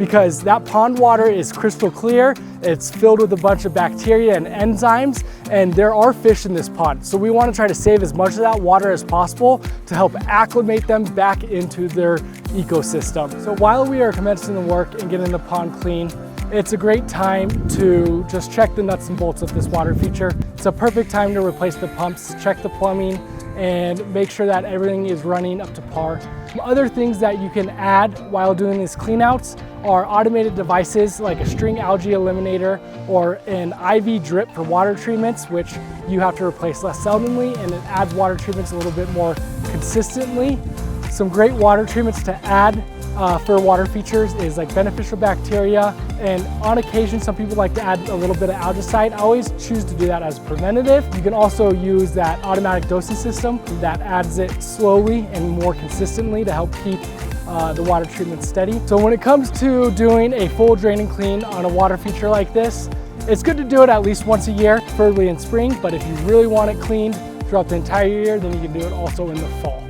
because that pond water is crystal clear. It's filled with a bunch of bacteria and enzymes, and there are fish in this pond. So we want to try to save as much of that water as possible to help acclimate them back into their ecosystem. So while we are commencing the work and getting the pond clean, it's a great time to just check the nuts and bolts of this water feature. It's a perfect time to replace the pumps, check the plumbing, and make sure that everything is running up to par. Some other things that you can add while doing these cleanouts are automated devices like a string algae eliminator or an IV drip for water treatments, which you have to replace less seldomly, and it adds water treatments a little bit more consistently. Some great water treatments to add for water features is like beneficial bacteria, and on occasion some people like to add a little bit of algicide. I always choose to do that as preventative. You can also use that automatic dosing system that adds it slowly and more consistently to help keep the water treatment steady. So when it comes to doing a full drain and clean on a water feature like this, it's good to do it at least once a year, preferably in spring, but if you really want it cleaned throughout the entire year, then you can do it also in the fall.